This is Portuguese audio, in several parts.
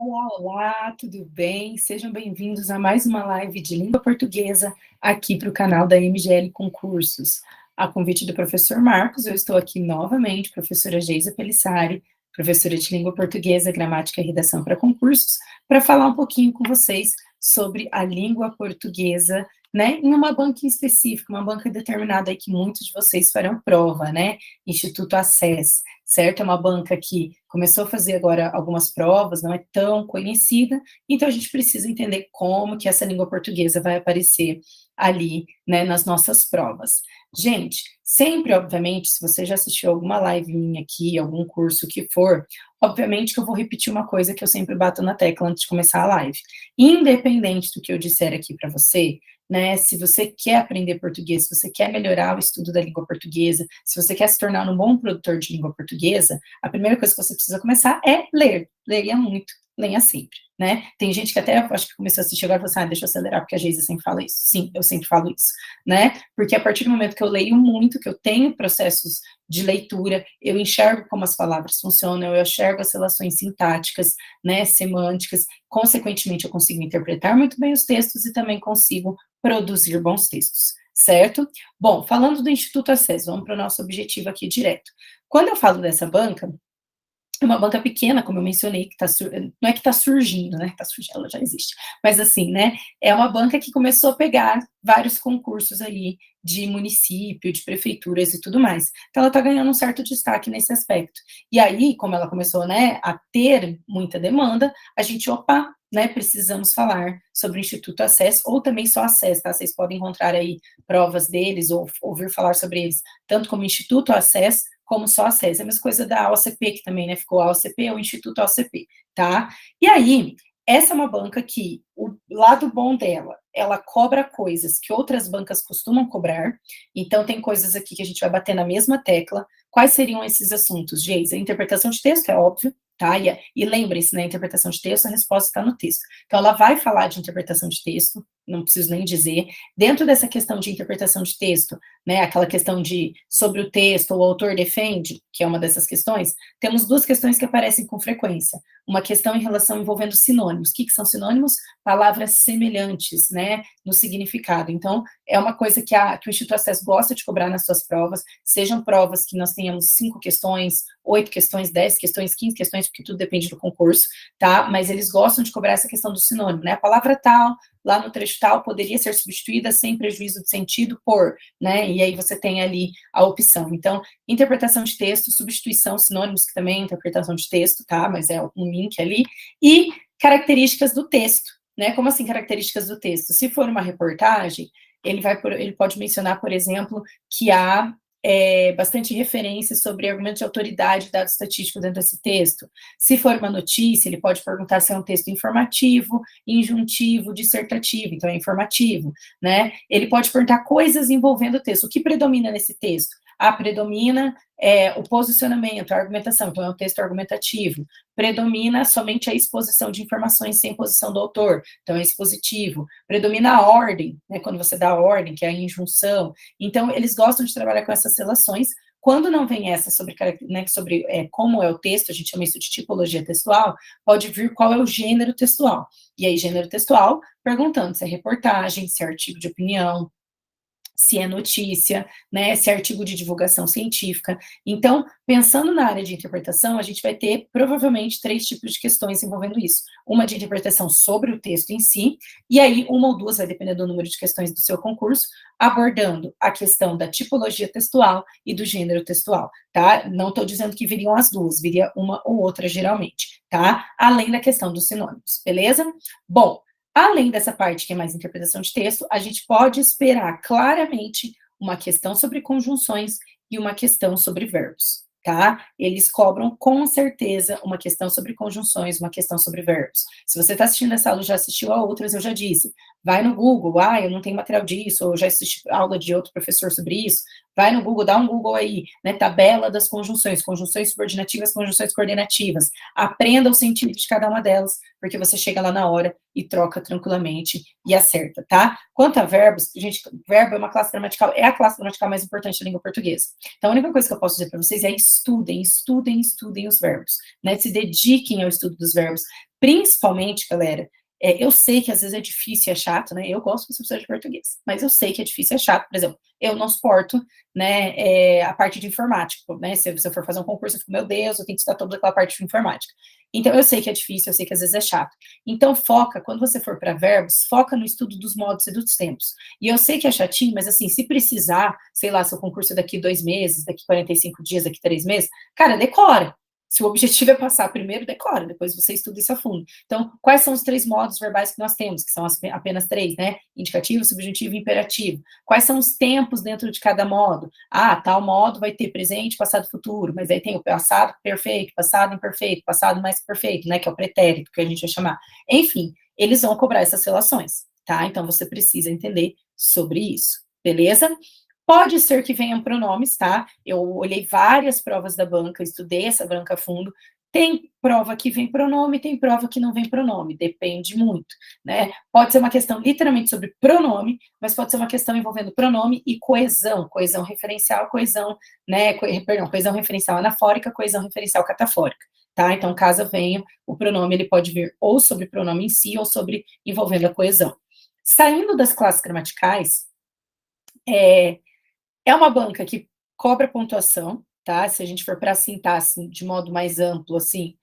Olá, olá, tudo bem? Sejam bem-vindos a mais uma live de língua portuguesa aqui para o canal da MGL Concursos. A convite do professor Marcos, eu estou aqui novamente, professora Geisa Pelissari, professora de língua portuguesa, gramática e redação para concursos, para falar um pouquinho com vocês sobre a língua portuguesa, né, em uma banca em específico, uma banca determinada aí que muitos de vocês farão prova, né, Instituto Acess, certo? É uma banca que começou a fazer agora algumas provas, não é tão conhecida, então a gente precisa entender como que essa língua portuguesa vai aparecer ali, né, nas nossas provas. Gente, sempre, obviamente, se você já assistiu alguma live minha aqui, algum curso que for, obviamente que eu vou repetir uma coisa que eu sempre bato na tecla antes de começar a live. Independente do que eu disser aqui para você, né, se você quer aprender português, se você quer melhorar o estudo da língua portuguesa, se você quer se tornar um bom produtor de língua portuguesa, a primeira coisa que você precisa começar é ler. Leia muito, leia sempre, né? Tem gente que até, acho que começou a assistir agora e falou assim, deixa eu acelerar, porque a Geisa sempre fala isso. Sim, eu sempre falo isso, né? Porque a partir do momento que eu leio muito, que eu tenho processos de leitura, eu enxergo como as palavras funcionam, eu enxergo as relações sintáticas, né, semânticas, consequentemente eu consigo interpretar muito bem os textos e também consigo produzir bons textos, certo? Bom, falando do Instituto Acess, vamos para o nosso objetivo aqui direto. Quando eu falo dessa banca, é uma banca pequena, como eu mencionei, que não é que está surgindo, né, está surgindo, ela já existe, mas assim, né, é uma banca que começou a pegar vários concursos aí de município, de prefeituras e tudo mais. Então, ela está ganhando um certo destaque nesse aspecto. E aí, como ela começou, né, a ter muita demanda, a gente, né, precisamos falar sobre o Instituto Acess, ou também só Acess, tá? Vocês podem encontrar aí provas deles, ou ouvir falar sobre eles, tanto como Instituto Acess, como só Acess. É a mesma coisa da OCP, que também, né, ficou a OCP, ou Instituto OCP, tá? E aí, essa é uma banca que, o lado bom dela, ela cobra coisas que outras bancas costumam cobrar, então tem coisas aqui que a gente vai bater na mesma tecla. Quais seriam esses assuntos, Geisa? A interpretação de texto, é óbvio, tá? E lembre-se, na interpretação de texto, a resposta está no texto. Então, ela vai falar de interpretação de texto, não preciso nem dizer. Dentro dessa questão de interpretação de texto, né, aquela questão de sobre o texto, o autor defende, que é uma dessas questões, temos duas questões que aparecem com frequência. Uma questão em relação envolvendo sinônimos. O que são sinônimos? Palavras semelhantes, né, no significado. Então, é uma coisa que o Instituto Acess gosta de cobrar nas suas provas, sejam provas que nós tenhamos 5 questões, 8 questões, 10 questões, 15 questões, porque tudo depende do concurso, tá? Mas eles gostam de cobrar essa questão do sinônimo, né? A palavra tal, lá no trecho tal, poderia ser substituída sem prejuízo de sentido por, né? E aí você tem ali a opção. Então, interpretação de texto, substituição, sinônimos, que também é interpretação de texto, tá? Mas é um link ali. E características do texto, né? Como assim características do texto? Se for uma reportagem, ele pode mencionar, por exemplo, que há bastante referência sobre argumentos de autoridade, dados estatísticos dentro desse texto. Se for uma notícia, ele pode perguntar se é um texto informativo, injuntivo, dissertativo, então é informativo, né? Ele pode perguntar coisas envolvendo o texto. O que predomina nesse texto? Predomina o posicionamento, a argumentação, então é um texto argumentativo. Predomina somente a exposição de informações sem posição do autor, então é expositivo. Predomina a ordem, né, quando você dá a ordem, que é a injunção. Então, eles gostam de trabalhar com essas relações. Quando não vem essa sobre, né, sobre como é o texto, a gente chama isso de tipologia textual, pode vir qual é o gênero textual. E aí, gênero textual, perguntando se é reportagem, se é artigo de opinião, se é notícia, né, se é artigo de divulgação científica. Então, pensando na área de interpretação, a gente vai ter, provavelmente, 3 tipos de questões envolvendo isso. Uma de interpretação sobre o texto em si, e aí uma ou duas, vai depender do número de questões do seu concurso, abordando a questão da tipologia textual e do gênero textual, tá? Não estou dizendo que viriam as duas, viria uma ou outra, geralmente, tá? Além da questão dos sinônimos, beleza? Bom, além dessa parte que é mais interpretação de texto, a gente pode esperar claramente uma questão sobre conjunções e uma questão sobre verbos, tá? Eles cobram com certeza uma questão sobre conjunções, uma questão sobre verbos. Se você está assistindo essa aula, já assistiu a outras, eu já disse, vai no Google, eu não tenho material disso, ou já assisti aula de outro professor sobre isso, vai no Google, dá um Google aí, né, tabela das conjunções, conjunções subordinativas, conjunções coordenativas, aprenda o sentido de cada uma delas, porque você chega lá na hora e troca tranquilamente e acerta, tá? Quanto a verbos, gente, verbo é uma classe gramatical, é a classe gramatical mais importante da língua portuguesa. Então, a única coisa que eu posso dizer para vocês é estudem, estudem, estudem os verbos, né? Se dediquem ao estudo dos verbos, principalmente, galera, eu sei que às vezes é difícil e é chato, né? Eu gosto de professor de português, mas eu sei que é difícil e é chato. Por exemplo, eu não suporto, né, a parte de informática, né? Se eu for fazer um concurso, eu fico, meu Deus, eu tenho que estudar toda aquela parte de informática. Então, eu sei que é difícil, eu sei que às vezes é chato. Então, foca, quando você for para verbos, foca no estudo dos modos e dos tempos. E eu sei que é chatinho, mas assim, se precisar, sei lá, seu concurso é daqui 2 meses, daqui 45 dias, daqui 3 meses, cara, decora. Se o objetivo é passar primeiro, decora, depois você estuda isso a fundo. Então, quais são os 3 modos verbais que nós temos? Que são apenas 3, né? Indicativo, subjuntivo e imperativo. Quais são os tempos dentro de cada modo? Tal modo vai ter presente, passado, futuro, mas aí tem o passado perfeito, passado imperfeito, passado mais que perfeito, né? Que é o pretérito, que a gente vai chamar. Enfim, eles vão cobrar essas relações, tá? Então, você precisa entender sobre isso, beleza? Pode ser que venham pronomes, tá? Eu olhei várias provas da banca, estudei essa banca a fundo. Tem prova que vem pronome, tem prova que não vem pronome, depende muito, né? Pode ser uma questão literalmente sobre pronome, mas pode ser uma questão envolvendo pronome e coesão, coesão referencial, coesão, né? Perdão, coesão referencial anafórica, coesão referencial catafórica, tá? Então, caso venha, o pronome ele pode vir ou sobre pronome em si ou sobre envolvendo a coesão. Saindo das classes gramaticais, é uma banca que cobra pontuação, tá? Se a gente for para a sintaxe de modo mais amplo, assim,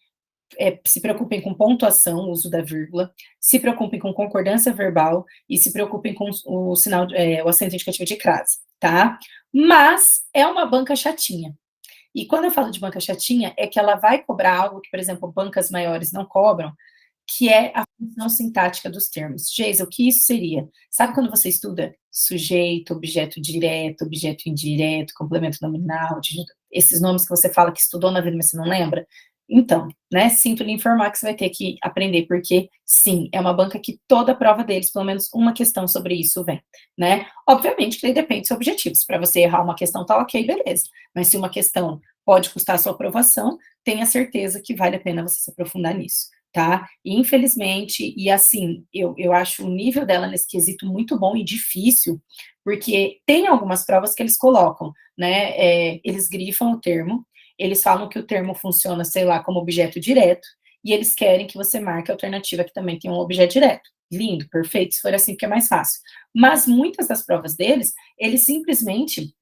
se preocupem com pontuação, uso da vírgula, se preocupem com concordância verbal e se preocupem com o sinal, o acento indicativo de crase, tá? Mas é uma banca chatinha. E quando eu falo de banca chatinha, é que ela vai cobrar algo que, por exemplo, bancas maiores não cobram, que é a função sintática dos termos. Geisa, o que isso seria? Sabe quando você estuda sujeito, objeto direto, objeto indireto, complemento nominal, esses nomes que você fala que estudou na vida, mas você não lembra? Então, né, sinto lhe informar que você vai ter que aprender, porque, sim, é uma banca que toda a prova deles, pelo menos uma questão sobre isso vem, né? Obviamente que depende dos seus objetivos. Para você errar uma questão, tá ok, beleza. Mas se uma questão pode custar a sua aprovação, tenha certeza que vale a pena você se aprofundar nisso, tá? E, infelizmente, e assim, eu acho o nível dela nesse quesito muito bom e difícil, porque tem algumas provas que eles colocam, né, eles grifam o termo, eles falam que o termo funciona, sei lá, como objeto direto, e eles querem que você marque a alternativa que também tem um objeto direto. Lindo, perfeito, se for assim, porque é mais fácil. Mas muitas das provas deles, eles simplesmente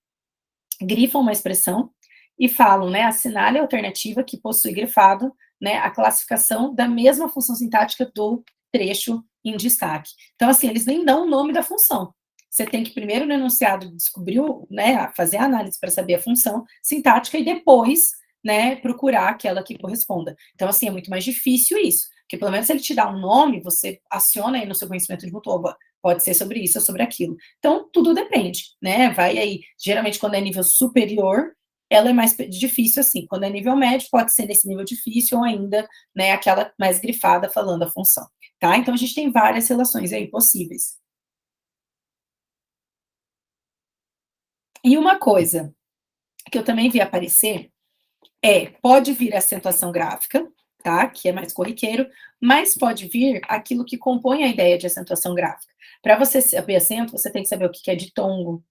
grifam uma expressão e falam, né, assinale a alternativa que possui grifado, né, a classificação da mesma função sintática do trecho em destaque. Então, assim, eles nem dão o nome da função. Você tem que primeiro no enunciado descobrir, né, fazer a análise para saber a função sintática e depois, né, procurar aquela que corresponda. Então, assim, é muito mais difícil isso, porque pelo menos se ele te dá um nome, você aciona aí no seu conhecimento de Mutoba, pode ser sobre isso ou sobre aquilo. Então, tudo depende, né? Vai aí, geralmente, quando é nível superior, ela é mais difícil assim. Quando é nível médio, pode ser nesse nível difícil ou ainda, né, aquela mais grifada falando a função, tá? Então, a gente tem várias relações aí possíveis. E uma coisa que eu também vi aparecer pode vir a acentuação gráfica, tá? Que é mais corriqueiro, mas pode vir aquilo que compõe a ideia de acentuação gráfica. Para você saber acento, você tem que saber o que é ditongo,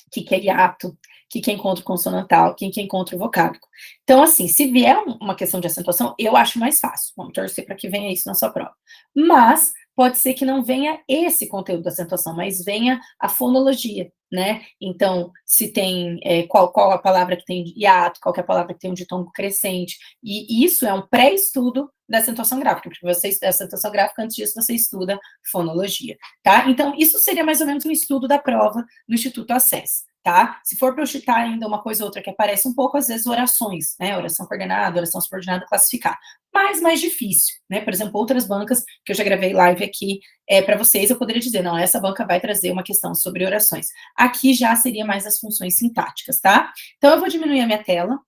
o que é hiato, o que é encontro consonantal, o que é encontro vocálico. Então, assim, se vier uma questão de acentuação, eu acho mais fácil. Vamos torcer para que venha isso na sua prova. Mas pode ser que não venha esse conteúdo da acentuação, mas venha a fonologia, né? Então, se tem qual a palavra que tem hiato, qual é a palavra que tem um ditongo crescente, e isso é um pré-estudo da acentuação gráfica, porque você estuda acentuação gráfica, antes disso você estuda fonologia, tá? Então, isso seria mais ou menos um estudo da prova do Instituto Acess, tá? Se for para eu citar ainda uma coisa ou outra que aparece um pouco, às vezes orações, né? Oração coordenada, oração subordinada, classificar. Mas mais difícil, né? Por exemplo, outras bancas que eu já gravei live aqui para vocês, eu poderia dizer, não, essa banca vai trazer uma questão sobre orações. Aqui já seria mais as funções sintáticas, tá? Então, eu vou diminuir a minha tela.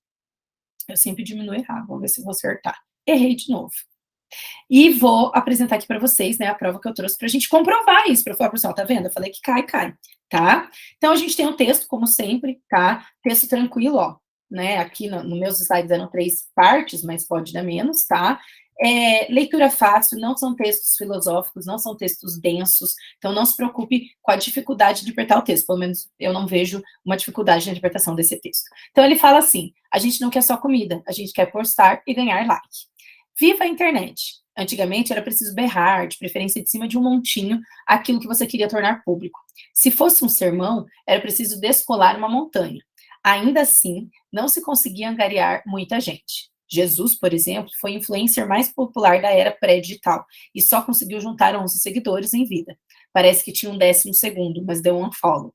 Eu sempre diminuo errado, vamos ver se eu vou acertar. Errei de novo, E vou apresentar aqui para vocês, né, a prova que eu trouxe para a gente comprovar isso, para falar, pessoal, tá vendo? Eu falei que cai, cai, tá? Então a gente tem um texto, como sempre, tá? Texto tranquilo, ó, né? Aqui no meus slides eram 3 partes, mas pode dar menos, tá? Leitura fácil, não são textos filosóficos, não são textos densos, então não se preocupe com a dificuldade de interpretar o texto, pelo menos eu não vejo uma dificuldade na interpretação desse texto. Então ele fala assim: a gente não quer só comida, a gente quer postar e ganhar like. Viva a internet! Antigamente era preciso berrar, de preferência de cima de um montinho, aquilo que você queria tornar público. Se fosse um sermão, era preciso descolar uma montanha. Ainda assim, não se conseguia angariar muita gente. Jesus, por exemplo, foi o influencer mais popular da era pré-digital e só conseguiu juntar 11 seguidores em vida. Parece que tinha um 12º, mas deu um unfollow.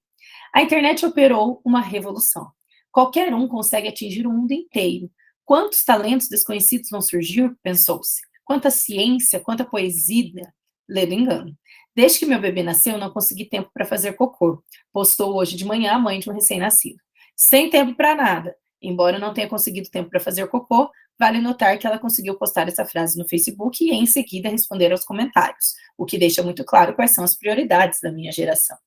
A internet operou uma revolução. Qualquer um consegue atingir o mundo inteiro. Quantos talentos desconhecidos vão surgir? Pensou-se. Quanta ciência, quanta poesia. Ledo engano. Desde que meu bebê nasceu, eu não consegui tempo para fazer cocô. Postou hoje de manhã a mãe de um recém-nascido. Sem tempo para nada. Embora eu não tenha conseguido tempo para fazer cocô, vale notar que ela conseguiu postar essa frase no Facebook e em seguida responder aos comentários, o que deixa muito claro quais são as prioridades da minha geração.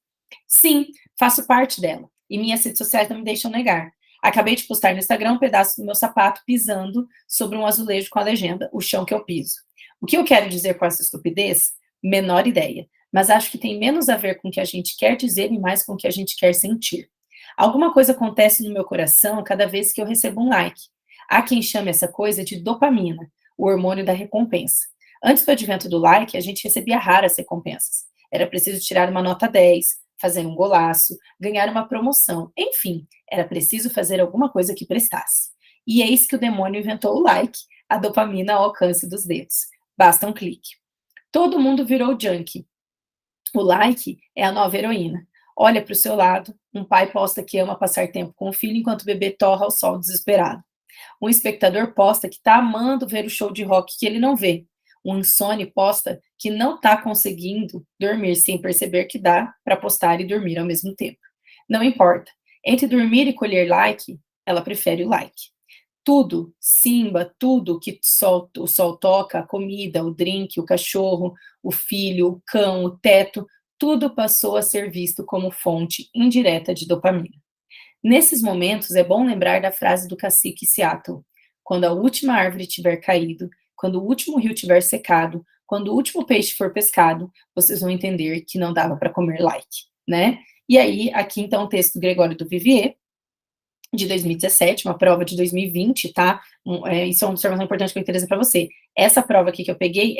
Sim, faço parte dela. E minhas redes sociais não me deixam negar. Acabei de postar no Instagram um pedaço do meu sapato pisando sobre um azulejo com a legenda "O chão que eu piso". O que eu quero dizer com essa estupidez? Menor ideia. Mas acho que tem menos a ver com o que a gente quer dizer e mais com o que a gente quer sentir. Alguma coisa acontece no meu coração cada vez que eu recebo um like. Há quem chame essa coisa de dopamina, o hormônio da recompensa. Antes do advento do like, a gente recebia raras recompensas. Era preciso tirar uma nota 10, fazer um golaço, ganhar uma promoção. Enfim, era preciso fazer alguma coisa que prestasse. E eis que o demônio inventou o like, a dopamina ao alcance dos dedos. Basta um clique. Todo mundo virou junkie. O like é a nova heroína. Olha para o seu lado, um pai posta que ama passar tempo com o filho enquanto o bebê torra ao sol desesperado. Um espectador posta que está amando ver o show de rock que ele não vê. Um insone posta que não está conseguindo dormir sem perceber que dá para postar e dormir ao mesmo tempo. Não importa. Entre dormir e colher like, ela prefere o like. Tudo, Simba, tudo que o sol toca, a comida, o drink, o cachorro, o filho, o cão, o teto, tudo passou a ser visto como fonte indireta de dopamina. Nesses momentos, é bom lembrar da frase do cacique Seattle: quando a última árvore tiver caído, quando o último rio tiver secado, quando o último peixe for pescado, vocês vão entender que não dava para comer like, né? E aí, aqui então o texto do Gregório do Vivier, de 2017, uma prova de 2020, tá? Isso é uma observação importante que eu interessa para você. Essa prova aqui que eu peguei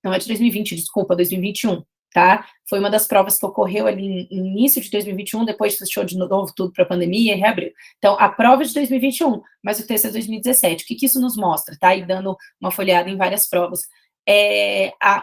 não é de 2020, desculpa, 2021, tá? Foi uma das provas que ocorreu ali no início de 2021, depois fechou de novo tudo para a pandemia e reabriu. Então, a prova é de 2021, mas o texto é de 2017. O que isso nos mostra, tá? E dando uma folhada em várias provas.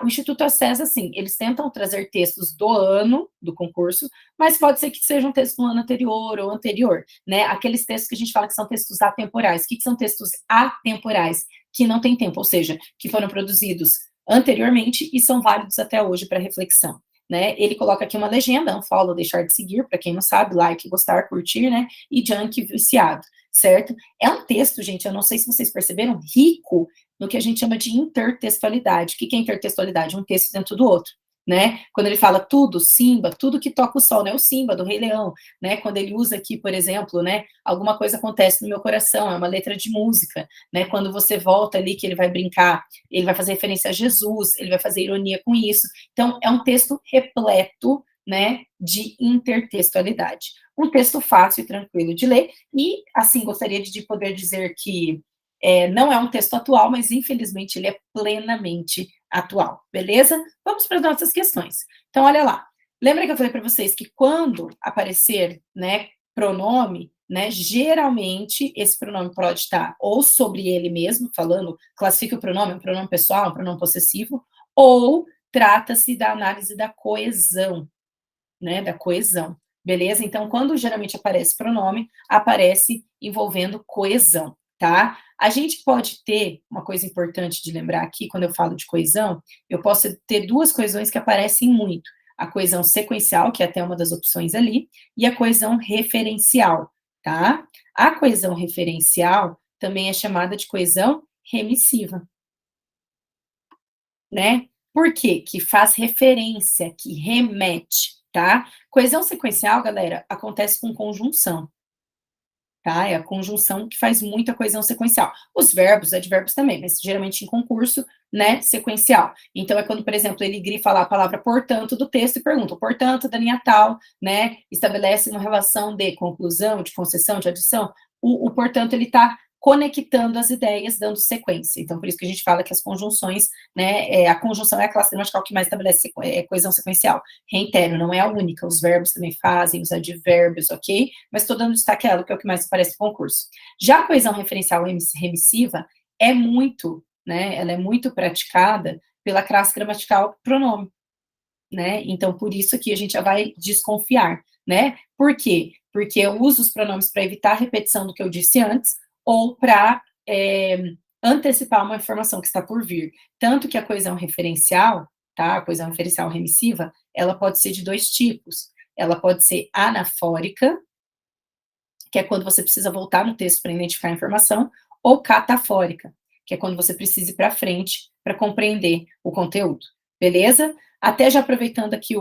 O Instituto Acessa, assim, eles tentam trazer textos do ano do concurso, mas pode ser que seja um texto do ano anterior ou anterior, né? Aqueles textos que a gente fala que são textos atemporais. O que são textos atemporais? Que não tem tempo, ou seja, que foram produzidos anteriormente e são válidos até hoje para reflexão, né? Ele coloca aqui uma legenda: unfollow, deixar de seguir, para quem não sabe, like, gostar, curtir, né? E junk, viciado, certo? É um texto, gente, eu não sei se vocês perceberam, rico no que a gente chama de intertextualidade. O que é intertextualidade? Um texto dentro do outro, né? Quando ele fala tudo, Simba, tudo que toca o sol, né? O Simba, do Rei Leão, né? Quando ele usa aqui, por exemplo, né? Alguma coisa acontece no meu coração, é uma letra de música, né? Quando você volta ali, que ele vai brincar, ele vai fazer referência a Jesus, ele vai fazer ironia com isso. Então, é um texto repleto, né, de intertextualidade. Um texto fácil e tranquilo de ler, e, assim, gostaria de poder dizer que não é um texto atual, mas infelizmente ele é plenamente atual, beleza? Vamos para as nossas questões. Então, olha lá. Lembra que eu falei para vocês que quando aparecer, né, pronome, né, geralmente esse pronome pode estar ou sobre ele mesmo, falando, classifica o pronome, um pronome pessoal, um pronome possessivo, ou trata-se da análise da coesão, né, da coesão, beleza? Então, quando geralmente aparece pronome, aparece envolvendo coesão, tá? A gente pode ter, uma coisa importante de lembrar aqui, quando eu falo de coesão, eu posso ter duas coesões que aparecem muito: a coesão sequencial, que é até uma das opções ali, e a coesão referencial, tá? A coesão referencial também é chamada de coesão remissiva. né? Por quê? Que faz referência, que remete, tá? Coesão sequencial, galera, acontece com conjunção, tá? É a conjunção que faz muita coesão sequencial. Os verbos, advérbios também, mas geralmente em concurso, né, sequencial. Então, é quando, por exemplo, ele grifa lá a palavra portanto do texto e pergunta, portanto, da linha tal, né, estabelece uma relação de conclusão, de concessão, de adição. O portanto, ele está conectando as ideias, dando sequência. Então, por isso que a gente fala que as conjunções, né, a conjunção é a classe gramatical que mais estabelece coesão sequencial. Reitero, não é a única, os verbos também fazem, os advérbios, ok? Mas estou dando destaque a ela, que é o que mais aparece no concurso. Já a coesão referencial remissiva é muito, né, ela é muito praticada pela classe gramatical pronome, né? Então, por isso que a gente já vai desconfiar, né? Por quê? Porque eu uso os pronomes para evitar a repetição do que eu disse antes, ou para antecipar uma informação que está por vir. Tanto que a coesão referencial, tá? A coesão referencial remissiva, ela pode ser de dois tipos. Ela pode ser anafórica, que é quando você precisa voltar no texto para identificar a informação, ou catafórica, que é quando você precisa ir para frente para compreender o conteúdo. Beleza? Até já aproveitando aqui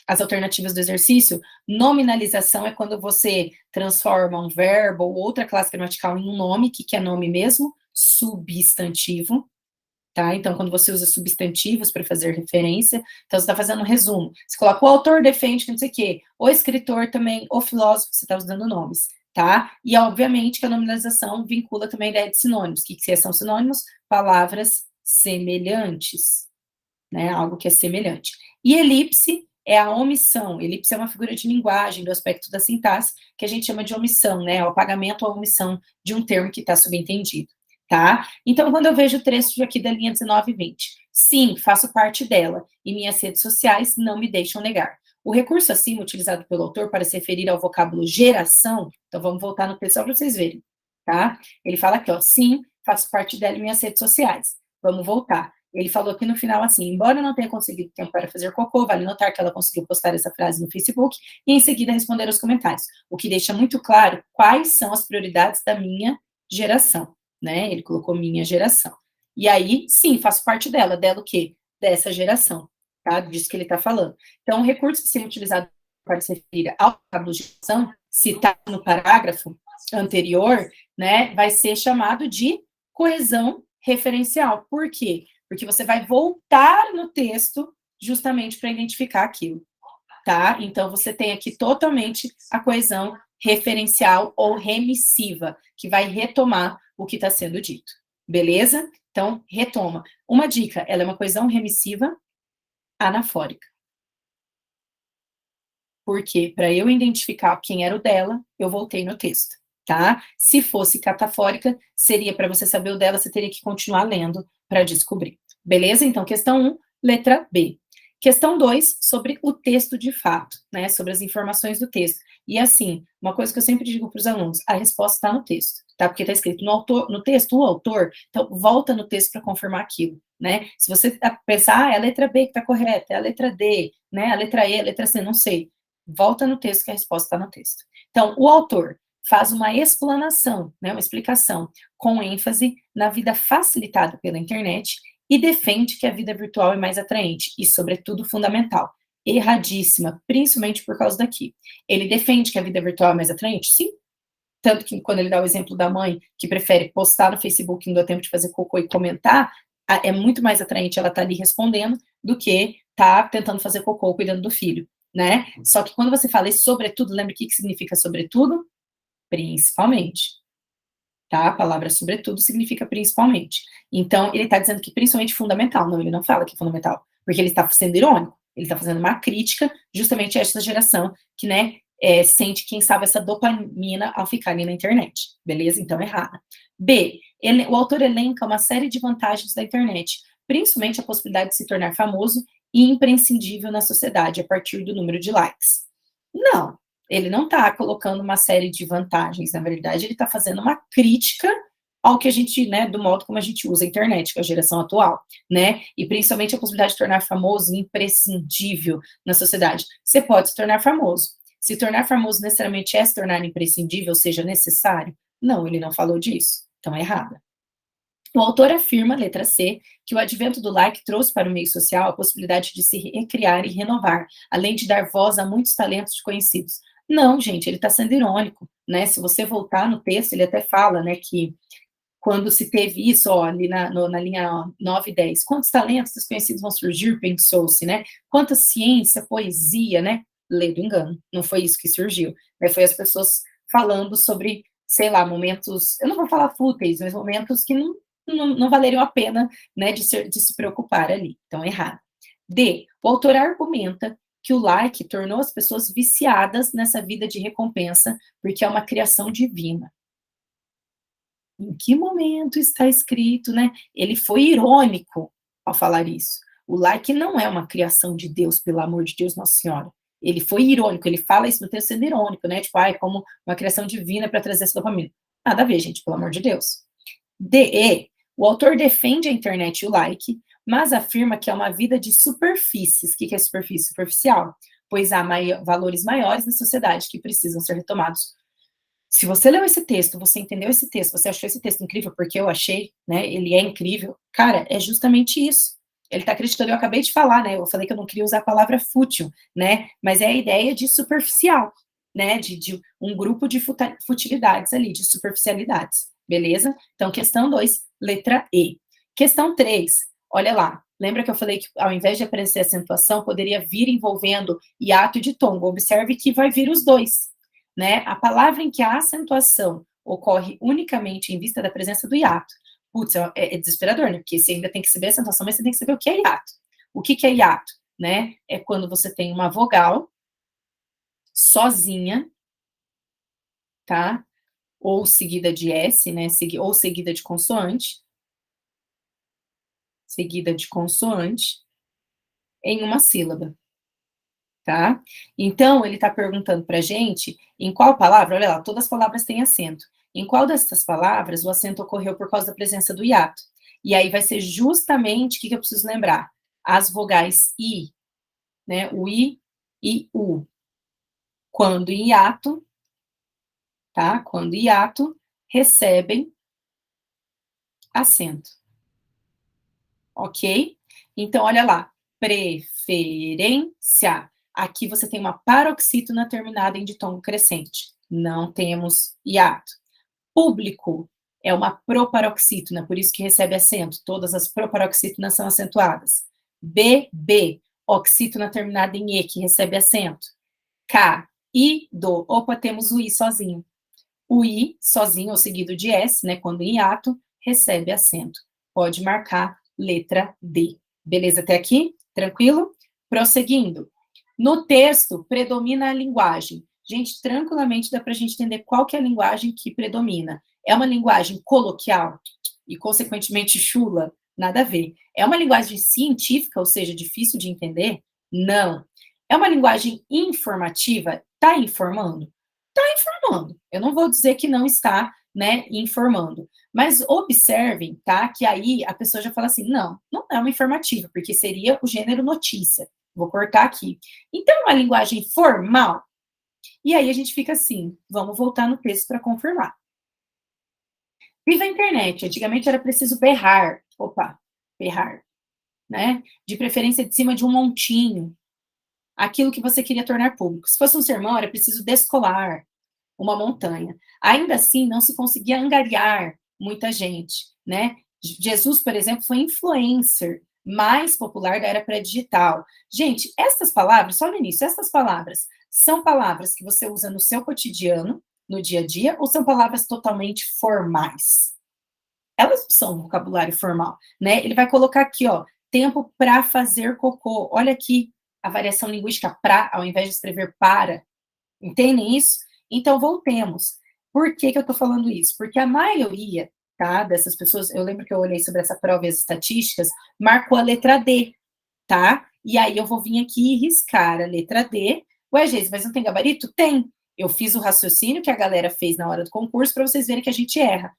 as alternativas do exercício, nominalização é quando você transforma um verbo ou outra classe gramatical em um nome, que é nome mesmo, substantivo, tá? Então, quando você usa substantivos para fazer referência, então você está fazendo um resumo. Você coloca o autor defende que não sei o quê, o escritor também, o filósofo, você está usando nomes, tá? E, obviamente, que a nominalização vincula também a ideia de sinônimos. O que são sinônimos? Palavras semelhantes, né? Algo que é semelhante. E elipse é a omissão. Elipse é uma figura de linguagem do aspecto da sintaxe que a gente chama de omissão, né? O apagamento ou omissão de um termo que está subentendido, tá? Então, quando eu vejo o trecho aqui da linha 19 e 20, sim, faço parte dela e minhas redes sociais não me deixam negar. O recurso acima, utilizado pelo autor para se referir ao vocábulo geração, então vamos voltar no texto só para vocês verem, tá? Ele fala aqui, ó, sim, faço parte dela e minhas redes sociais. Vamos voltar. Ele falou aqui no final assim, embora eu não tenha conseguido tempo para fazer cocô, vale notar que ela conseguiu postar essa frase no Facebook e em seguida responder aos comentários, o que deixa muito claro quais são as prioridades da minha geração, né? Ele colocou minha geração. E aí, sim, faço parte dela. Dela o quê? Dessa geração, tá? Disso que ele está falando. Então, o recurso que seja utilizado para se referir ao vocábulo geração, citado no parágrafo anterior, né, vai ser chamado de coesão referencial. Por quê? Porque você vai voltar no texto justamente para identificar aquilo, tá? Então, você tem aqui totalmente a coesão referencial ou remissiva, que vai retomar o que está sendo dito, beleza? Então, retoma. Uma dica, ela é uma coesão remissiva anafórica. Porque, para eu identificar quem era o dela, eu voltei no texto, tá? Se fosse catafórica, seria para você saber o dela, você teria que continuar lendo para descobrir. Beleza? Então, questão 1, letra B. Questão 2, sobre o texto de fato, né? Sobre as informações do texto. E assim, uma coisa que eu sempre digo para os alunos, a resposta está no texto, tá? Porque está escrito no texto, o autor, então volta no texto para confirmar aquilo, né? Se você pensar, é a letra B que está correta, é a letra D, né? A letra E, a letra C, não sei. Volta no texto que a resposta está no texto. Então, o autor faz uma explanação, né, uma explicação, com ênfase na vida facilitada pela internet e defende que a vida virtual é mais atraente e, sobretudo, fundamental. Erradíssima, principalmente por causa daqui. Ele defende que a vida virtual é mais atraente? Sim. Tanto que quando ele dá o exemplo da mãe que prefere postar no Facebook, não dá tempo de fazer cocô e comentar, é muito mais atraente ela estar ali respondendo do que estar tentando fazer cocô cuidando do filho, né? Só que quando você fala esse sobretudo, lembra o que significa sobretudo? Principalmente, tá? A palavra sobretudo significa principalmente. Então, ele está dizendo que principalmente fundamental. Não, ele não fala que é fundamental, porque ele está sendo irônico. Ele está fazendo uma crítica justamente a essa geração que, né, sente, quem sabe, essa dopamina ao ficar ali na internet. Beleza? Então, errada. B. O autor elenca uma série de vantagens da internet, principalmente a possibilidade de se tornar famoso e imprescindível na sociedade a partir do número de likes. Não, ele não está colocando uma série de vantagens, na verdade, ele está fazendo uma crítica ao que a gente, né, do modo como a gente usa a internet, que é a geração atual, né, e principalmente a possibilidade de tornar famoso imprescindível na sociedade. Você pode se tornar famoso. Se tornar famoso necessariamente é se tornar imprescindível, ou seja, necessário? Não, ele não falou disso. Então é errada. O autor afirma, letra C, que o advento do like trouxe para o meio social a possibilidade de se recriar e renovar, além de dar voz a muitos talentos desconhecidos. Não, gente, ele está sendo irônico, né? Se você voltar no texto, ele até fala, né, que quando se teve isso, ó, ali na linha 9 e 10, quantos talentos desconhecidos vão surgir, pensou-se, né? Quanta ciência, poesia, né? Lê do engano, não foi isso que surgiu, né? Foi as pessoas falando sobre, sei lá, momentos, eu não vou falar fúteis, mas momentos que não valeriam a pena, né, de se preocupar ali. Então, errado. D. O autor argumenta que o like tornou as pessoas viciadas nessa vida de recompensa, porque é uma criação divina. Em que momento está escrito, né? Ele foi irônico ao falar isso. O like não é uma criação de Deus, pelo amor de Deus, Nossa Senhora. Ele foi irônico, ele fala isso no texto sendo irônico, né? Tipo, como uma criação divina para trazer essa dopamina. Nada a ver, gente, pelo amor de Deus. D. O autor defende a internet e o like, mas afirma que é uma vida de superfícies. O que é superfície? Superficial. Pois há valores maiores na sociedade que precisam ser retomados. Se você leu esse texto, você entendeu esse texto, você achou esse texto incrível, porque eu achei, né? Ele é incrível. Cara, é justamente isso. Ele está acreditando, eu acabei de falar, né? Eu falei que eu não queria usar a palavra fútil, né? Mas é a ideia de superficial, né? De um grupo de futilidades ali, de superficialidades, beleza? Então, questão 2, letra E. Questão 3, olha lá. Lembra que eu falei que ao invés de aparecer acentuação, poderia vir envolvendo hiato e ditongo. Observe que vai vir os dois, né? A palavra em que a acentuação ocorre unicamente em vista da presença do hiato. Putz, é desesperador, né? Porque você ainda tem que saber a acentuação, mas você tem que saber o que é hiato. O que é hiato, né? É quando você tem uma vogal sozinha, tá? Ou seguida de S, né? Ou seguida de consoante. Seguida de consoante em uma sílaba. Tá? Então, ele está perguntando para a gente em qual palavra, olha lá, todas as palavras têm acento. Em qual dessas palavras o acento ocorreu por causa da presença do hiato? E aí vai ser justamente o que eu preciso lembrar? As vogais I, né? O I e U. Quando em hiato, tá? Quando hiato, recebem acento. Ok? Então, olha lá. Preferência. Aqui você tem uma paroxítona terminada em ditongo crescente. Não temos hiato. Público é uma proparoxítona, por isso que recebe acento. Todas as proparoxítonas são acentuadas. BB, oxítona terminada em E, que recebe acento. K, I, do. Opa, temos o I sozinho. O I, sozinho, ou seguido de S, né, quando em hiato, recebe acento. Pode marcar letra D. Beleza até aqui? Tranquilo? Prosseguindo. No texto, predomina a linguagem. Gente, tranquilamente dá para a gente entender qual que é a linguagem que predomina. É uma linguagem coloquial e, consequentemente, chula? Nada a ver. É uma linguagem científica, ou seja, difícil de entender? Não. É uma linguagem informativa? Está informando? Está informando. Eu não vou dizer que não está, né, informando. Mas observem, tá, que aí a pessoa já fala assim, não é uma informativa, porque seria o gênero notícia. Vou cortar aqui. Então, é uma linguagem formal. E aí a gente fica assim, vamos voltar no texto para confirmar. Viva a internet. Antigamente era preciso berrar. Opa, berrar. Né? De preferência de cima de um montinho. Aquilo que você queria tornar público. Se fosse um sermão, era preciso descolar uma montanha. Ainda assim, não se conseguia angariar muita gente, né? Jesus, por exemplo, foi influencer mais popular da era pré-digital. Gente, essas palavras, só no início, essas palavras são palavras que você usa no seu cotidiano, no dia a dia, ou são palavras totalmente formais? Elas não são um vocabulário formal, né? Ele vai colocar aqui, ó, tempo para fazer cocô. Olha aqui a variação linguística para, ao invés de escrever para. Entendem isso? Então, voltemos. Por que eu estou falando isso? Porque a maioria, tá, dessas pessoas, eu lembro que eu olhei sobre essa prova e as estatísticas, marcou a letra D, tá? E aí eu vou vir aqui e riscar a letra D. Ué, Geise, mas não tem gabarito? Tem. Eu fiz o raciocínio que a galera fez na hora do concurso para vocês verem que a gente erra.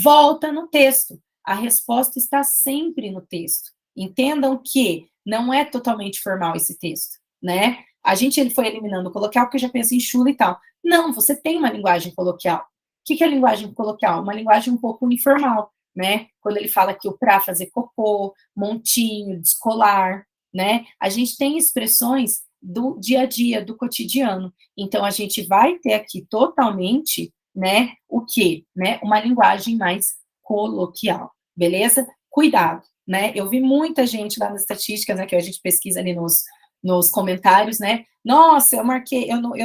Volta no texto. A resposta está sempre no texto. Entendam que não é totalmente formal esse texto, né? A gente ele foi eliminando o coloquial porque já pensa em chula e tal. Não, você tem uma linguagem coloquial. O que é linguagem coloquial? Uma linguagem um pouco informal, né? Quando ele fala que o pra fazer cocô, montinho, descolar, né? A gente tem expressões do dia a dia, do cotidiano. Então, a gente vai ter aqui totalmente, né, o quê? Né? Uma linguagem mais coloquial, beleza? Cuidado, né? Eu vi muita gente lá nas estatísticas, né, que a gente pesquisa ali nos comentários, né? Nossa, eu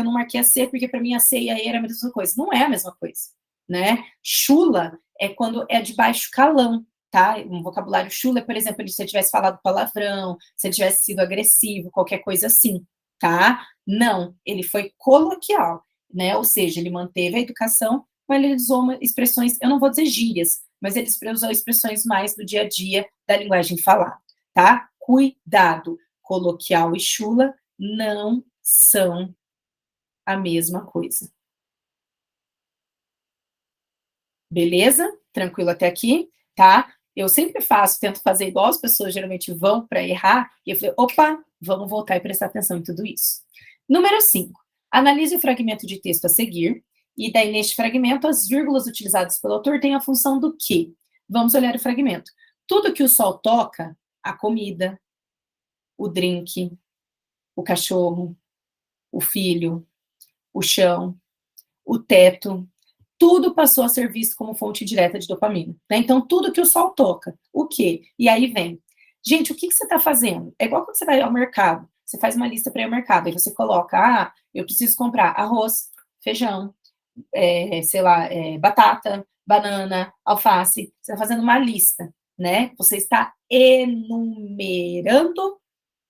não marquei a C porque para mim a C e a E era a mesma coisa. Não é a mesma coisa, né? Chula é quando é de baixo calão, tá? Um vocabulário chula, por exemplo, se ele tivesse falado palavrão, se ele tivesse sido agressivo, qualquer coisa assim, tá? Não, ele foi coloquial, né? Ou seja, ele manteve a educação, mas ele usou expressões, eu não vou dizer gírias, mas ele usou expressões mais do dia a dia da linguagem falada, tá? Cuidado, coloquial e chula não são a mesma coisa. Beleza? Tranquilo até aqui, tá? Eu sempre tento fazer igual as pessoas geralmente vão para errar, e eu falei, opa, vamos voltar e prestar atenção em tudo isso. Número 5. Analise o fragmento de texto a seguir, e daí neste fragmento, as vírgulas utilizadas pelo autor têm a função do quê? Vamos olhar o fragmento. Tudo que o sol toca, a comida, o drink, o cachorro, o filho, o chão, o teto, tudo passou a ser visto como fonte direta de dopamina. Né? Então, tudo que o sol toca. O quê? E aí vem. Gente, o que você está fazendo? É igual quando você vai ao mercado. Você faz uma lista para ir ao mercado. Aí você coloca, eu preciso comprar arroz, feijão, sei lá, batata, banana, alface. Você está fazendo uma lista, né? Você está enumerando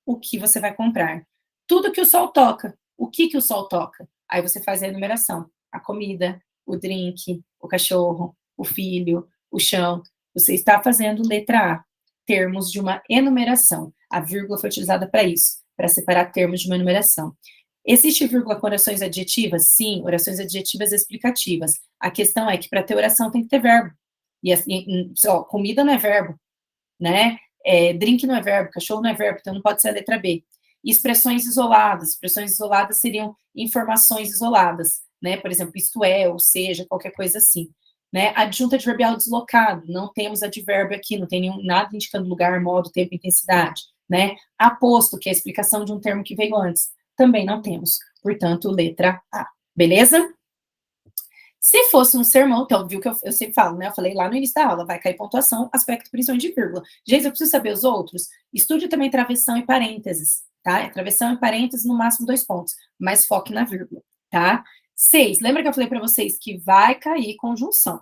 o que você vai comprar. Tudo que o sol toca. O que o sol toca? Aí você faz a enumeração. A comida, o drink, o cachorro, o filho, o chão. Você está fazendo letra A, termos de uma enumeração. A vírgula foi utilizada para isso, para separar termos de uma enumeração. Existe vírgula com orações adjetivas? Sim, orações adjetivas explicativas. A questão é que para ter oração tem que ter verbo. E assim, comida não é verbo, né? Drink não é verbo, cachorro não é verbo, então não pode ser a letra B. Expressões isoladas seriam informações isoladas, né? Por exemplo, isto é, ou seja, qualquer coisa assim. Né? Adjunto adverbial deslocado, não temos advérbio aqui, não tem nada indicando lugar, modo, tempo, intensidade. Né? Aposto, que é a explicação de um termo que veio antes, também não temos. Portanto, letra A. Beleza? Se fosse um sermão, então, viu que eu sempre falo, né? Eu falei lá no início da aula, vai cair pontuação, aspecto, principalmente de vírgula. Gente, eu preciso saber os outros? Estude também travessão e parênteses, tá? Travessão e parênteses, no máximo 2 pontos, mas foque na vírgula, tá? 6, lembra que eu falei para vocês que vai cair conjunção.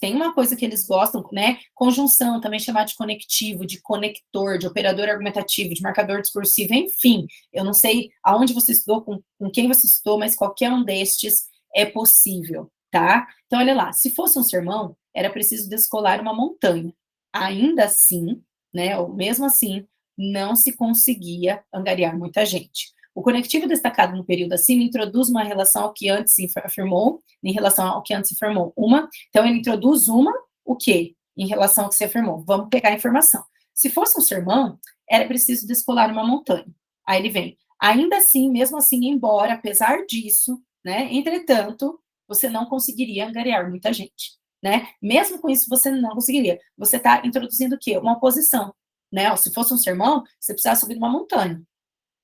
Tem uma coisa que eles gostam, né? Conjunção, também chamada de conectivo, de conector, de operador argumentativo, de marcador discursivo, enfim. Eu não sei aonde você estudou, com quem você estudou, mas qualquer um destes é possível, tá? Então, olha lá, se fosse um sermão, era preciso descolar uma montanha. Ainda assim, né, ou mesmo assim, não se conseguia angariar muita gente. O conectivo destacado no período acima introduz uma relação ao que antes se afirmou, em relação ao que antes se afirmou uma. Então, ele introduz uma, o quê? Em relação ao que se afirmou. Vamos pegar a informação. Se fosse um sermão, era preciso descolar uma montanha. Aí ele vem. Ainda assim, mesmo assim, embora, apesar disso, né, entretanto, você não conseguiria angariar muita gente, né? Mesmo com isso, você não conseguiria. Você está introduzindo o quê? Uma oposição, né? Se fosse um sermão, você precisava subir uma montanha.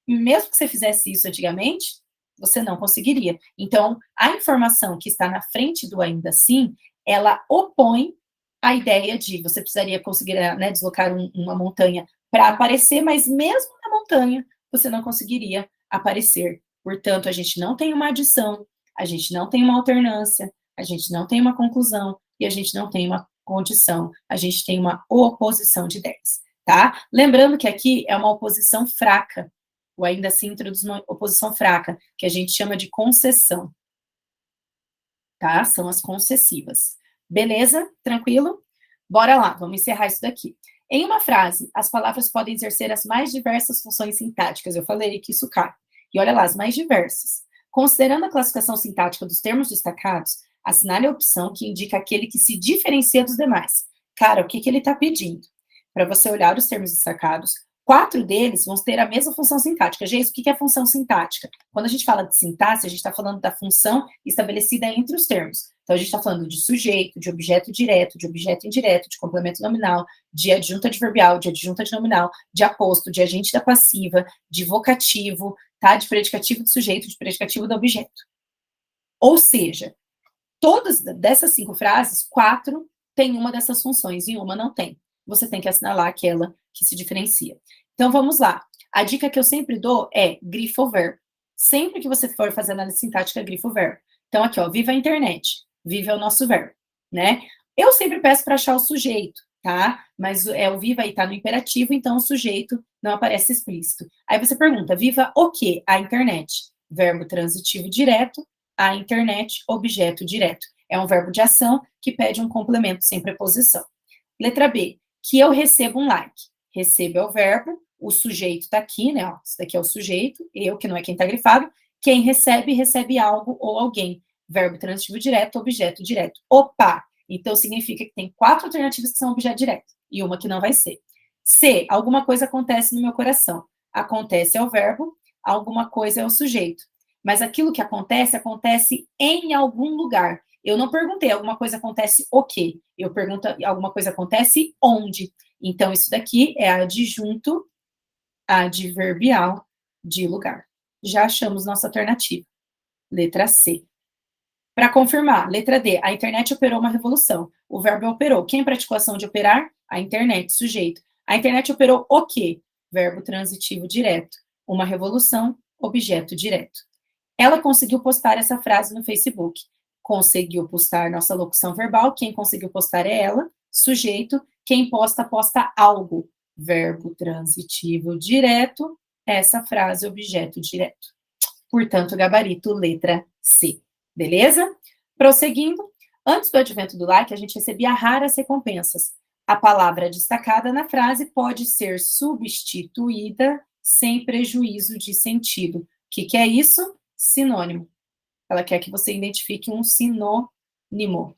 E mesmo que você fizesse isso antigamente, você não conseguiria. Então, a informação que está na frente do ainda assim, ela opõe a ideia de você precisaria conseguir, né, deslocar uma montanha para aparecer, mas mesmo na montanha, você não conseguiria aparecer. Portanto, a gente não tem uma adição, a gente não tem uma alternância, a gente não tem uma conclusão e a gente não tem uma condição, a gente tem uma oposição de ideias, tá? Lembrando que aqui é uma oposição fraca, ou ainda assim introduz uma oposição fraca, que a gente chama de concessão, tá? São as concessivas. Beleza? Tranquilo? Bora lá, vamos encerrar isso daqui. Em uma frase, as palavras podem exercer as mais diversas funções sintáticas. Eu falei que isso cai. E olha lá, as mais diversas. Considerando a classificação sintática dos termos destacados, assinale a opção que indica aquele que se diferencia dos demais. Cara, o que ele está pedindo? Para você olhar os termos destacados, 4 deles vão ter a mesma função sintática. Gente, o que é função sintática? Quando a gente fala de sintaxe, a gente está falando da função estabelecida entre os termos. Então, a gente está falando de sujeito, de objeto direto, de objeto indireto, de complemento nominal, de adjunto adverbial, de adjunto adnominal, de aposto, de agente da passiva, de vocativo, tá? De predicativo do sujeito, de predicativo do objeto. Ou seja, todas dessas 5 frases, 4 têm uma dessas funções e uma não tem. Você tem que assinalar aquela que se diferencia. Então, vamos lá. A dica que eu sempre dou é grifo o verbo. Sempre que você for fazer análise sintática, grifo o verbo. Então, aqui, ó, viva a internet. Viva é o nosso verbo, né? Eu sempre peço para achar o sujeito, tá? Mas o viva aí tá no imperativo, então o sujeito não aparece explícito. Aí você pergunta, viva o quê? A internet. Verbo transitivo direto, a internet, objeto direto. É um verbo de ação que pede um complemento sem preposição. Letra B, que eu recebo um like. Recebo é o verbo, o sujeito está aqui, né? Ó, isso daqui é o sujeito, eu, que não é quem está grifado. Quem recebe, recebe algo ou alguém. Verbo transitivo direto, objeto direto. Opa! Então significa que tem 4 alternativas que são objeto direto e uma que não vai ser. C, alguma coisa acontece no meu coração. Acontece é o verbo, alguma coisa é o sujeito. Mas aquilo que acontece, acontece em algum lugar. Eu não perguntei, alguma coisa acontece o quê? Eu pergunto, alguma coisa acontece onde? Então, isso daqui é adjunto adverbial de lugar. Já achamos nossa alternativa. Letra C. Para confirmar, letra D, a internet operou uma revolução. O verbo operou. Quem praticou a ação de operar? A internet, sujeito. A internet operou o quê? Verbo transitivo direto. Uma revolução, objeto direto. Ela conseguiu postar essa frase no Facebook. Conseguiu postar nossa locução verbal. Quem conseguiu postar é ela. Sujeito. Quem posta, posta algo. Verbo transitivo direto. Essa frase, objeto direto. Portanto, gabarito, letra C. Beleza? Prosseguindo, antes do advento do like, a gente recebia raras recompensas. A palavra destacada na frase pode ser substituída sem prejuízo de sentido. O que é isso? Sinônimo. Ela quer que você identifique um sinônimo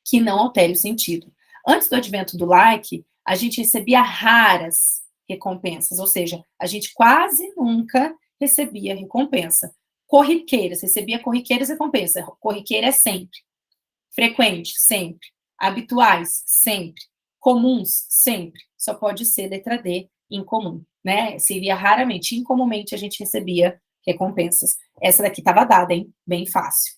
que não altere o sentido. Antes do advento do like, a gente recebia raras recompensas, ou seja, a gente quase nunca recebia recompensa. Corriqueiras, recebia corriqueiras recompensa. Corriqueira é sempre. Frequente, sempre. Habituais, sempre. Comuns, sempre. Só pode ser letra D, incomum, né? Seria raramente, incomumente a gente recebia recompensas. Essa daqui estava dada, hein? Bem fácil.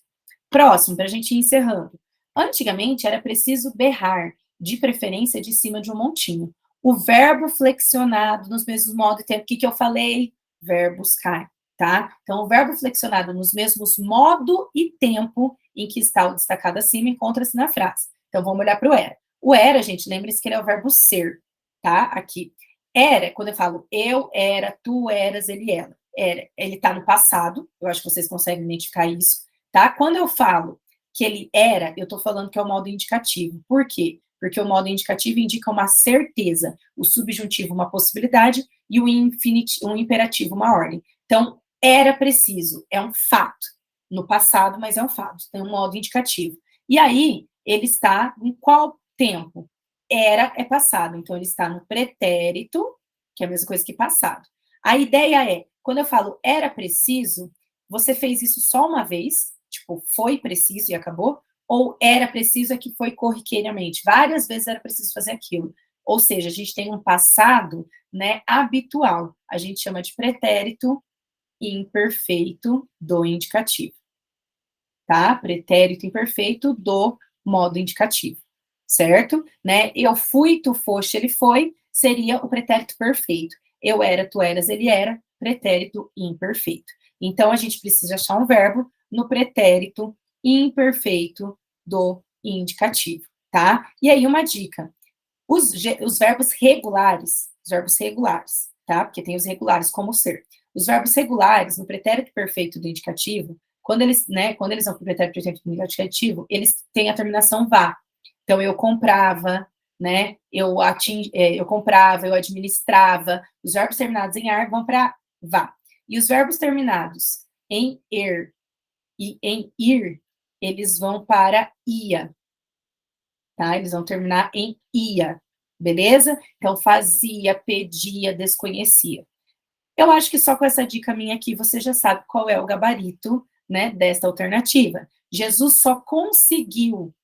Próximo, para a gente ir encerrando. Antigamente era preciso berrar, de preferência de cima de um montinho. O verbo flexionado nos mesmos modos e tempo. O que eu falei? Verbos caem, tá? Então, o verbo flexionado nos mesmos modo e tempo em que está o destacado acima encontra-se na frase. Então, vamos olhar para o era. O era, gente, lembre-se que ele é o verbo ser, tá? Aqui. Era, quando eu falo eu era, tu eras, ele ela. Era, ele está no passado, eu acho que vocês conseguem identificar isso, tá? Quando eu falo que ele era, eu estou falando que é o modo indicativo. Por quê? Porque o modo indicativo indica uma certeza, o subjuntivo uma possibilidade e o um imperativo uma ordem. Então, era preciso, é um fato. No passado, mas é um fato, tem um modo indicativo. E aí, ele está em qual tempo? Era é passado, então ele está no pretérito, que é a mesma coisa que passado. A ideia é, quando eu falo era preciso, você fez isso só uma vez, tipo, foi preciso e acabou, ou era preciso é que foi corriqueiramente. Várias vezes era preciso fazer aquilo. Ou seja, a gente tem um passado, né, habitual. A gente chama de pretérito imperfeito do indicativo. Tá? Pretérito imperfeito do modo indicativo. Certo? Né? Eu fui, tu foste, ele foi, seria o pretérito perfeito. Eu era, tu eras, ele era, pretérito imperfeito. Então, a gente precisa achar um verbo no pretérito imperfeito do indicativo, tá? E aí, uma dica. Os verbos regulares, tá? Porque tem os regulares, como ser. Os verbos regulares, no pretérito perfeito do indicativo, quando eles vão para o pretérito perfeito do indicativo, eles têm a terminação vá. Então, eu comprava, né? Eu comprava, eu administrava. Os verbos terminados em ar vão para vá. E os verbos terminados em er e em ir, eles vão para ia, tá? Eles vão terminar em ia, beleza? Então, fazia, pedia, desconhecia. Eu acho que só com essa dica minha aqui você já sabe qual é o gabarito, né, desta alternativa. Jesus só conseguiu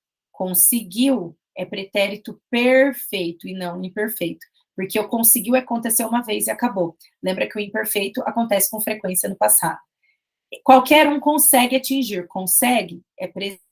é pretérito perfeito e não imperfeito, porque o conseguiu aconteceu uma vez e acabou. Lembra que o imperfeito acontece com frequência no passado. Qualquer um consegue atingir, consegue é presente.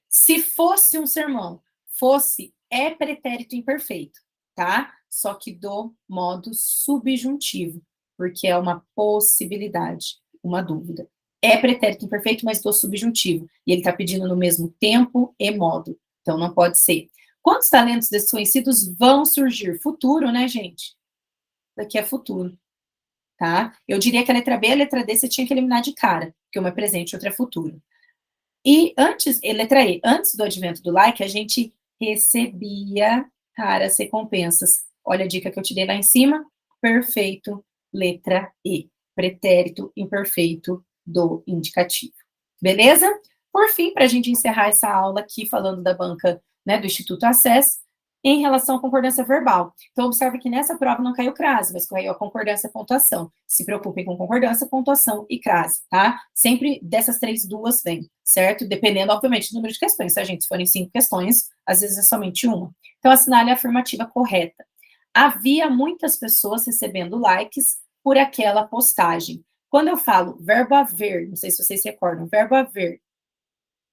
Se fosse um sermão, fosse é pretérito imperfeito, tá? Só que do modo subjuntivo, porque é uma possibilidade, uma dúvida. É pretérito imperfeito, mas do subjuntivo. E ele está pedindo no mesmo tempo e modo. Então não pode ser. Quantos talentos desconhecidos vão surgir? Futuro, né, gente? Daqui é futuro, tá? Eu diria que a letra B e a letra D você tinha que eliminar de cara, porque uma é presente e outra é futuro. E antes, letra E, antes do advento do like, a gente recebia raras recompensas. Olha a dica que eu te dei lá em cima. Perfeito, letra E. Pretérito imperfeito do indicativo. Beleza? Por fim, para a gente encerrar essa aula aqui, falando da banca, né, do Instituto Acesso, em relação à concordância verbal. Então, observe que nessa prova não caiu crase, mas caiu a concordância e pontuação. Se preocupem com concordância, pontuação e crase, tá? Sempre dessas três, duas vem, certo? Dependendo, obviamente, do número de questões, tá, gente? Se forem 5 questões, às vezes é somente uma. Então, assinale a afirmativa correta. Havia muitas pessoas recebendo likes por aquela postagem. Quando eu falo verbo haver, não sei se vocês se recordam, verbo haver,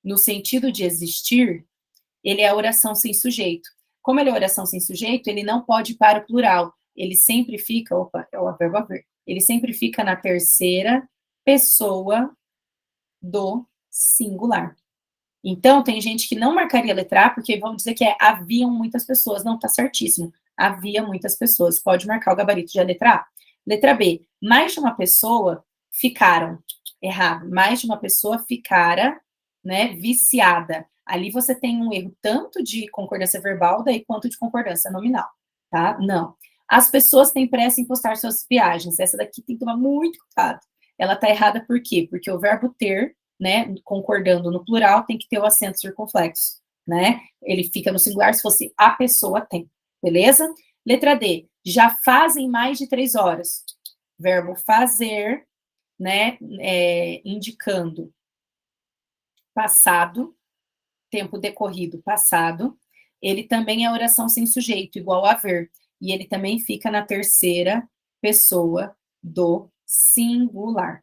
no sentido de existir, ele é a oração sem sujeito. Como ele é oração sem sujeito, ele não pode ir para o plural. Ele sempre fica, é o verbo haver. Ele sempre fica na terceira pessoa do singular. Então, tem gente que não marcaria a letra A, porque vão dizer que haviam muitas pessoas. Não, tá certíssimo. Havia muitas pessoas. Pode marcar o gabarito de a letra A. Letra B, mais de uma pessoa ficaram. Errado. Mais de uma pessoa ficara, né, viciada. Ali você tem um erro tanto de concordância verbal, daí quanto de concordância nominal, tá? Não. As pessoas têm pressa em postar suas viagens. Essa daqui tem que tomar muito cuidado. Ela tá errada por quê? Porque o verbo ter, né, concordando no plural, tem que ter o acento circunflexo, né? Ele fica no singular se fosse a pessoa tem, beleza? Letra D, já fazem mais de 3 horas. Verbo fazer, né, indicando passado, tempo decorrido passado. Ele também é oração sem sujeito, igual a haver. E ele também fica na terceira pessoa do singular,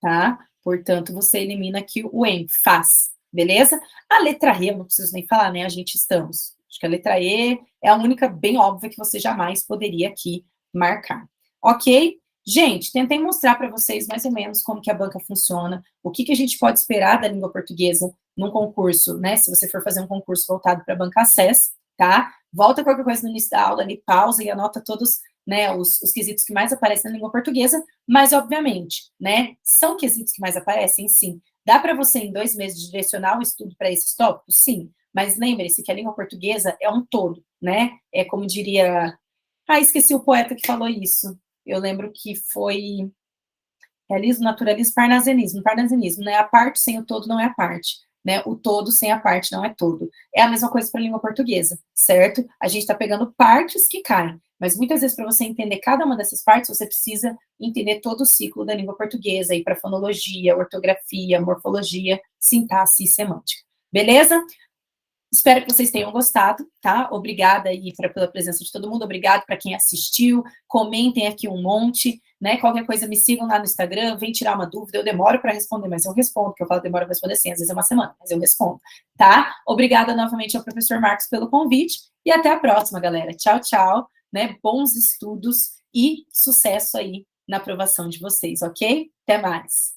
tá? Portanto, você elimina aqui o em, faz, beleza? A letra E, eu não preciso nem falar, né? A gente estamos. Acho que a letra E é a única bem óbvia que você jamais poderia aqui marcar. Ok? Gente, tentei mostrar para vocês mais ou menos como que a banca funciona, o que a gente pode esperar da língua portuguesa num concurso, né? Se você for fazer um concurso voltado para a banca Access, tá? Volta qualquer coisa no início da aula ali, pausa e anota todos, né, os quesitos que mais aparecem na língua portuguesa, mas, obviamente, né, são quesitos que mais aparecem, sim. Dá para você, em 2 meses, direcionar o estudo para esses tópicos? Sim. Mas lembre-se que a língua portuguesa é um todo, né? É como diria... Ah, esqueci o poeta que falou isso. Eu lembro que foi realismo, naturalismo, parnasianismo, né? A parte sem o todo não é a parte, né? O todo sem a parte não é todo. É a mesma coisa para a língua portuguesa, certo? A gente está pegando partes que caem, mas muitas vezes para você entender cada uma dessas partes, você precisa entender todo o ciclo da língua portuguesa, aí para fonologia, ortografia, morfologia, sintaxe e semântica. Beleza? Espero que vocês tenham gostado, tá? Obrigada aí pela presença de todo mundo, obrigado para quem assistiu, comentem aqui um monte, né? Qualquer coisa me sigam lá no Instagram, vem tirar uma dúvida, eu demoro para responder, mas eu respondo, porque eu falo demora para responder sim, às vezes é uma semana, mas eu respondo, tá? Obrigada novamente ao professor Marcos pelo convite e até a próxima, galera. Tchau, tchau, né? Bons estudos e sucesso aí na aprovação de vocês, ok? Até mais.